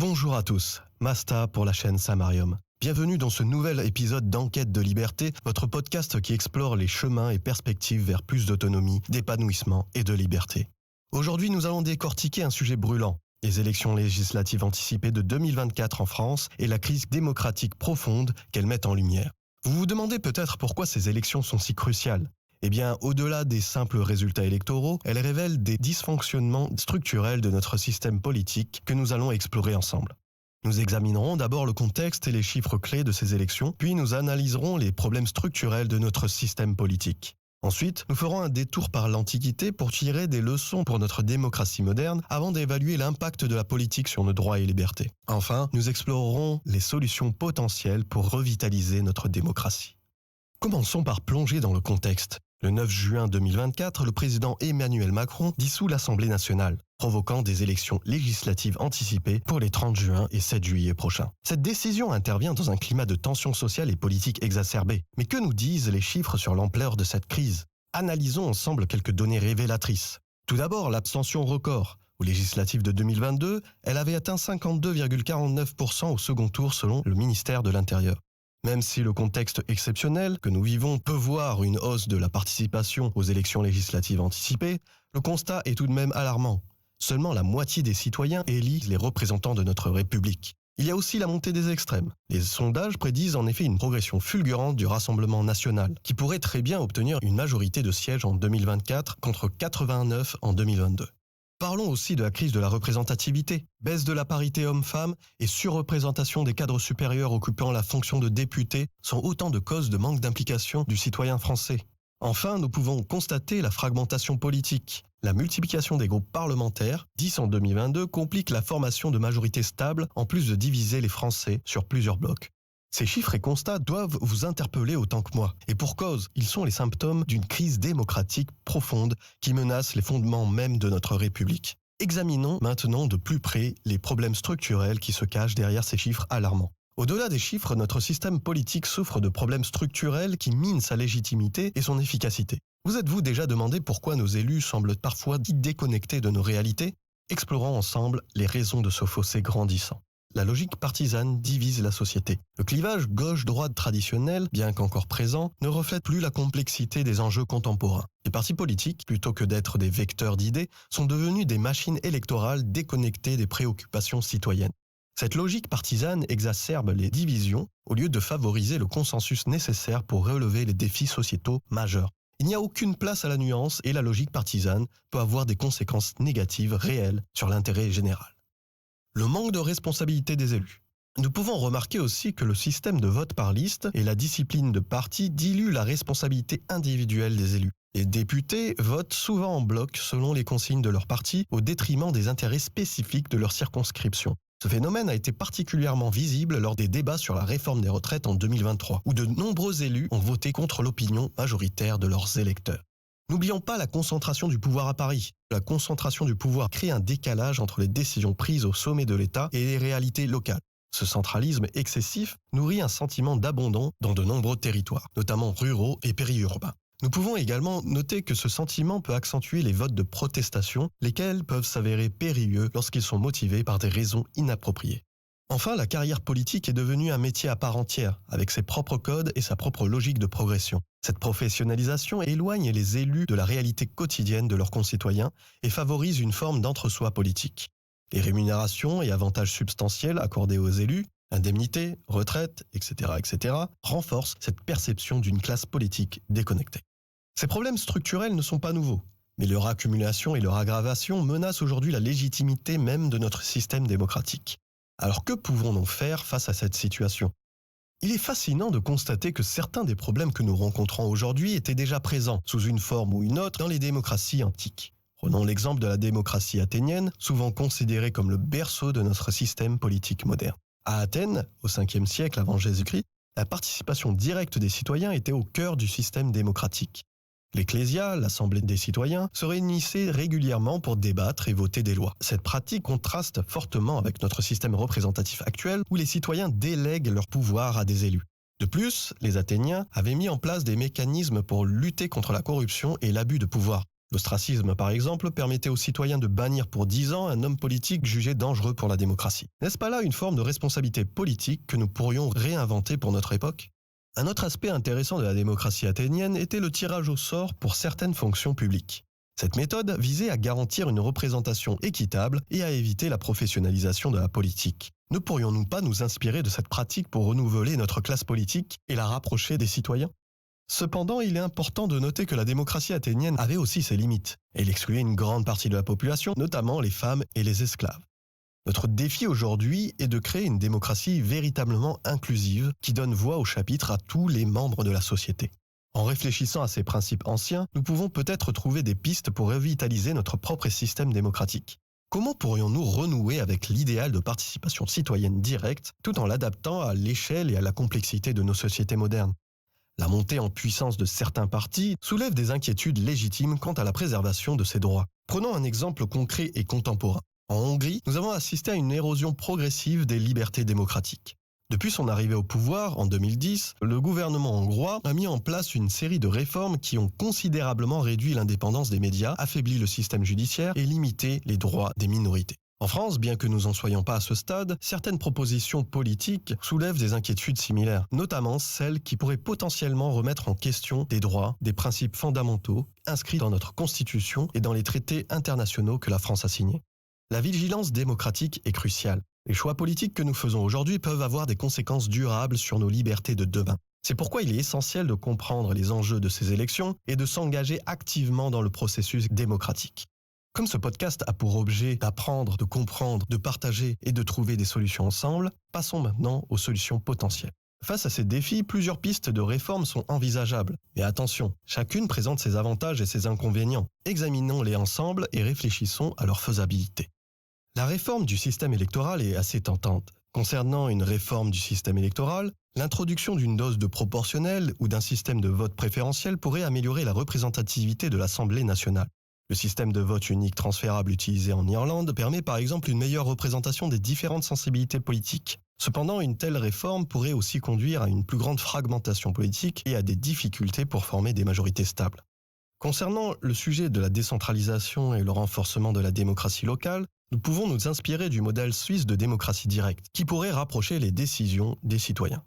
Bonjour à tous, Masta pour la chaîne Samarium. Bienvenue dans ce nouvel épisode d'Enquête de liberté, votre podcast qui explore les chemins et perspectives vers plus d'autonomie, d'épanouissement et de liberté. Aujourd'hui, nous allons décortiquer un sujet brûlant, les élections législatives anticipées de 2024 en France et la crise démocratique profonde qu'elles mettent en lumière. Vous vous demandez peut-être pourquoi ces élections sont si cruciales. Eh bien, au-delà des simples résultats électoraux, elles révèlent des dysfonctionnements structurels de notre système politique que nous allons explorer ensemble. Nous examinerons d'abord le contexte et les chiffres clés de ces élections, puis nous analyserons les problèmes structurels de notre système politique. Ensuite, nous ferons un détour par l'Antiquité pour tirer des leçons pour notre démocratie moderne avant d'évaluer l'impact de la politique sur nos droits et libertés. Enfin, nous explorerons les solutions potentielles pour revitaliser notre démocratie. Commençons par plonger dans le contexte. Le 9 juin 2024, le président Emmanuel Macron dissout l'Assemblée nationale, provoquant des élections législatives anticipées pour les 30 juin et 7 juillet prochains. Cette décision intervient dans un climat de tension sociale et politique exacerbée. Mais que nous disent les chiffres sur l'ampleur de cette crise ? Analysons ensemble quelques données révélatrices. Tout d'abord, l'abstention record. Aux législatives de 2022, elle avait atteint 52,49% au second tour selon le ministère de l'Intérieur. Même si le contexte exceptionnel que nous vivons peut voir une hausse de la participation aux élections législatives anticipées, le constat est tout de même alarmant. Seulement la moitié des citoyens élisent les représentants de notre République. Il y a aussi la montée des extrêmes. Les sondages prédisent en effet une progression fulgurante du Rassemblement national, qui pourrait très bien obtenir une majorité de sièges en 2024 contre 89 en 2022. Parlons aussi de la crise de la représentativité, baisse de la parité homme-femme et surreprésentation des cadres supérieurs occupant la fonction de député sont autant de causes de manque d'implication du citoyen français. Enfin, nous pouvons constater la fragmentation politique. La multiplication des groupes parlementaires, 10 en 2022, complique la formation de majorités stables en plus de diviser les Français sur plusieurs blocs. Ces chiffres et constats doivent vous interpeller autant que moi. Et pour cause, ils sont les symptômes d'une crise démocratique profonde qui menace les fondements mêmes de notre République. Examinons maintenant de plus près les problèmes structurels qui se cachent derrière ces chiffres alarmants. Au-delà des chiffres, notre système politique souffre de problèmes structurels qui minent sa légitimité et son efficacité. Vous êtes-vous déjà demandé pourquoi nos élus semblent parfois déconnectés de nos réalités ? Explorons ensemble les raisons de ce fossé grandissant. La logique partisane divise la société. Le clivage gauche-droite traditionnel, bien qu'encore présent, ne reflète plus la complexité des enjeux contemporains. Les partis politiques, plutôt que d'être des vecteurs d'idées, sont devenus des machines électorales déconnectées des préoccupations citoyennes. Cette logique partisane exacerbe les divisions au lieu de favoriser le consensus nécessaire pour relever les défis sociétaux majeurs. Il n'y a aucune place à la nuance et la logique partisane peut avoir des conséquences négatives réelles sur l'intérêt général. Le manque de responsabilité des élus. Nous pouvons remarquer aussi que le système de vote par liste et la discipline de parti diluent la responsabilité individuelle des élus. Les députés votent souvent en bloc selon les consignes de leur parti au détriment des intérêts spécifiques de leur circonscription. Ce phénomène a été particulièrement visible lors des débats sur la réforme des retraites en 2023, où de nombreux élus ont voté contre l'opinion majoritaire de leurs électeurs. N'oublions pas la concentration du pouvoir à Paris. La concentration du pouvoir crée un décalage entre les décisions prises au sommet de l'État et les réalités locales. Ce centralisme excessif nourrit un sentiment d'abandon dans de nombreux territoires, notamment ruraux et périurbains. Nous pouvons également noter que ce sentiment peut accentuer les votes de protestation, lesquels peuvent s'avérer périlleux lorsqu'ils sont motivés par des raisons inappropriées. Enfin, la carrière politique est devenue un métier à part entière, avec ses propres codes et sa propre logique de progression. Cette professionnalisation éloigne les élus de la réalité quotidienne de leurs concitoyens et favorise une forme d'entre-soi politique. Les rémunérations et avantages substantiels accordés aux élus, indemnités, retraites, etc., renforcent cette perception d'une classe politique déconnectée. Ces problèmes structurels ne sont pas nouveaux, mais leur accumulation et leur aggravation menacent aujourd'hui la légitimité même de notre système démocratique. Alors que pouvons-nous faire face à cette situation ? Il est fascinant de constater que certains des problèmes que nous rencontrons aujourd'hui étaient déjà présents, sous une forme ou une autre, dans les démocraties antiques. Prenons l'exemple de la démocratie athénienne, souvent considérée comme le berceau de notre système politique moderne. À Athènes, au 5e siècle avant Jésus-Christ, la participation directe des citoyens était au cœur du système démocratique. L'Ecclésia, l'Assemblée des citoyens, se réunissait régulièrement pour débattre et voter des lois. Cette pratique contraste fortement avec notre système représentatif actuel où les citoyens délèguent leur pouvoir à des élus. De plus, les Athéniens avaient mis en place des mécanismes pour lutter contre la corruption et l'abus de pouvoir. L'ostracisme, par exemple, permettait aux citoyens de bannir pour 10 ans un homme politique jugé dangereux pour la démocratie. N'est-ce pas là une forme de responsabilité politique que nous pourrions réinventer pour notre époque ? Un autre aspect intéressant de la démocratie athénienne était le tirage au sort pour certaines fonctions publiques. Cette méthode visait à garantir une représentation équitable et à éviter la professionnalisation de la politique. Ne pourrions-nous pas nous inspirer de cette pratique pour renouveler notre classe politique et la rapprocher des citoyens ? Cependant, il est important de noter que la démocratie athénienne avait aussi ses limites. Elle excluait une grande partie de la population, notamment les femmes et les esclaves. Notre défi aujourd'hui est de créer une démocratie véritablement inclusive qui donne voix au chapitre à tous les membres de la société. En réfléchissant à ces principes anciens, nous pouvons peut-être trouver des pistes pour revitaliser notre propre système démocratique. Comment pourrions-nous renouer avec l'idéal de participation citoyenne directe tout en l'adaptant à l'échelle et à la complexité de nos sociétés modernes ? La montée en puissance de certains partis soulève des inquiétudes légitimes quant à la préservation de ces droits. Prenons un exemple concret et contemporain. En Hongrie, nous avons assisté à une érosion progressive des libertés démocratiques. Depuis son arrivée au pouvoir, en 2010, le gouvernement hongrois a mis en place une série de réformes qui ont considérablement réduit l'indépendance des médias, affaibli le système judiciaire et limité les droits des minorités. En France, bien que nous n'en soyons pas à ce stade, certaines propositions politiques soulèvent des inquiétudes similaires, notamment celles qui pourraient potentiellement remettre en question des droits, des principes fondamentaux inscrits dans notre Constitution et dans les traités internationaux que la France a signés. La vigilance démocratique est cruciale. Les choix politiques que nous faisons aujourd'hui peuvent avoir des conséquences durables sur nos libertés de demain. C'est pourquoi il est essentiel de comprendre les enjeux de ces élections et de s'engager activement dans le processus démocratique. Comme ce podcast a pour objet d'apprendre, de comprendre, de partager et de trouver des solutions ensemble, passons maintenant aux solutions potentielles. Face à ces défis, plusieurs pistes de réforme sont envisageables. Mais attention, chacune présente ses avantages et ses inconvénients. Examinons-les ensemble et réfléchissons à leur faisabilité. La réforme du système électoral est assez tentante. Concernant une réforme du système électoral, l'introduction d'une dose de proportionnel ou d'un système de vote préférentiel pourrait améliorer la représentativité de l'Assemblée nationale. Le système de vote unique transférable utilisé en Irlande permet par exemple une meilleure représentation des différentes sensibilités politiques. Cependant, une telle réforme pourrait aussi conduire à une plus grande fragmentation politique et à des difficultés pour former des majorités stables. Concernant le sujet de la décentralisation et le renforcement de la démocratie locale, nous pouvons nous inspirer du modèle suisse de démocratie directe, qui pourrait rapprocher les décisions des citoyens.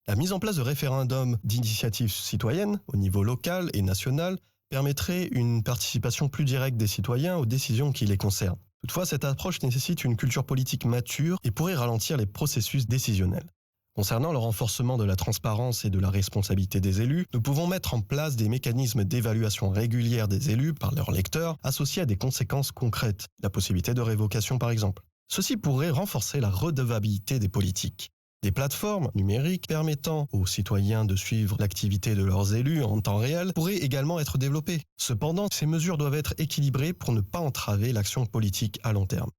La mise en place de référendums d'initiatives citoyennes au niveau local et national permettrait une participation plus directe des citoyens aux décisions qui les concernent. Toutefois, cette approche nécessite une culture politique mature et pourrait ralentir les processus décisionnels. Concernant le renforcement de la transparence et de la responsabilité des élus, nous pouvons mettre en place des mécanismes d'évaluation régulière des élus par leurs lecteurs associés à des conséquences concrètes, la possibilité de révocation par exemple. Ceci pourrait renforcer la redevabilité des politiques. Des plateformes numériques permettant aux citoyens de suivre l'activité de leurs élus en temps réel pourraient également être développées. Cependant, ces mesures doivent être équilibrées pour ne pas entraver l'action politique à long terme.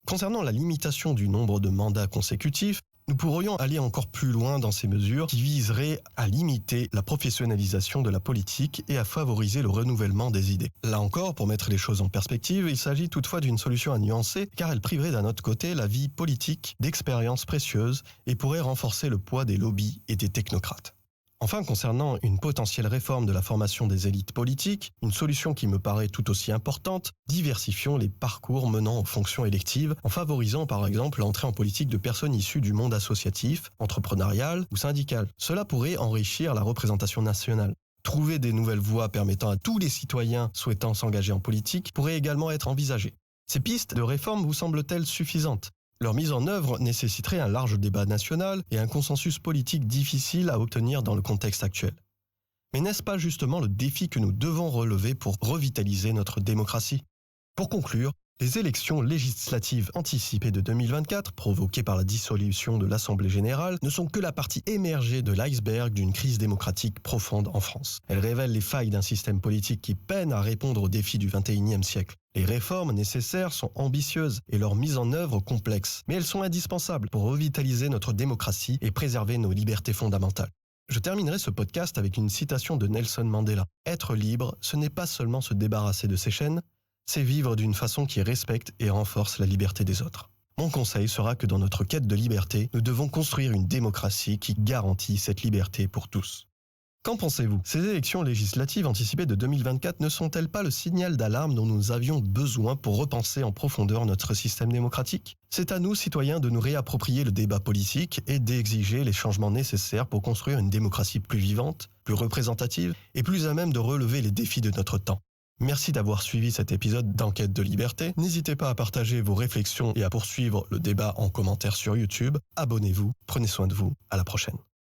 Concernant la limitation du nombre de mandats consécutifs, nous pourrions aller encore plus loin dans ces mesures qui viseraient à limiter la professionnalisation de la politique et à favoriser le renouvellement des idées. Là encore, pour mettre les choses en perspective, il s'agit toutefois d'une solution à nuancer car elle priverait d'un autre côté la vie politique d'expériences précieuses et pourrait renforcer le poids des lobbies et des technocrates. Enfin, concernant une potentielle réforme de la formation des élites politiques, une solution qui me paraît tout aussi importante, diversifions les parcours menant aux fonctions électives en favorisant par exemple l'entrée en politique de personnes issues du monde associatif, entrepreneurial ou syndical. Cela pourrait enrichir la représentation nationale. Trouver des nouvelles voies permettant à tous les citoyens souhaitant s'engager en politique pourrait également être envisagées. Ces pistes de réforme vous semblent-elles suffisantes ? Leur mise en œuvre nécessiterait un large débat national et un consensus politique difficile à obtenir dans le contexte actuel. Mais n'est-ce pas justement le défi que nous devons relever pour revitaliser notre démocratie ? Pour conclure, les élections législatives anticipées de 2024, provoquées par la dissolution de l'Assemblée générale, ne sont que la partie émergée de l'iceberg d'une crise démocratique profonde en France. Elles révèlent les failles d'un système politique qui peine à répondre aux défis du XXIe siècle. Les réformes nécessaires sont ambitieuses et leur mise en œuvre complexe, mais elles sont indispensables pour revitaliser notre démocratie et préserver nos libertés fondamentales. Je terminerai ce podcast avec une citation de Nelson Mandela. « Être libre, ce n'est pas seulement se débarrasser de ses chaînes, c'est vivre d'une façon qui respecte et renforce la liberté des autres. » Mon conseil sera que dans notre quête de liberté, nous devons construire une démocratie qui garantit cette liberté pour tous. Qu'en pensez-vous? Ces élections législatives anticipées de 2024 ne sont-elles pas le signal d'alarme dont nous avions besoin pour repenser en profondeur notre système démocratique? C'est à nous, citoyens, de nous réapproprier le débat politique et d'exiger les changements nécessaires pour construire une démocratie plus vivante, plus représentative et plus à même de relever les défis de notre temps. Merci d'avoir suivi cet épisode d'Enquête de liberté. N'hésitez pas à partager vos réflexions et à poursuivre le débat en commentaire sur YouTube. Abonnez-vous, prenez soin de vous, à la prochaine.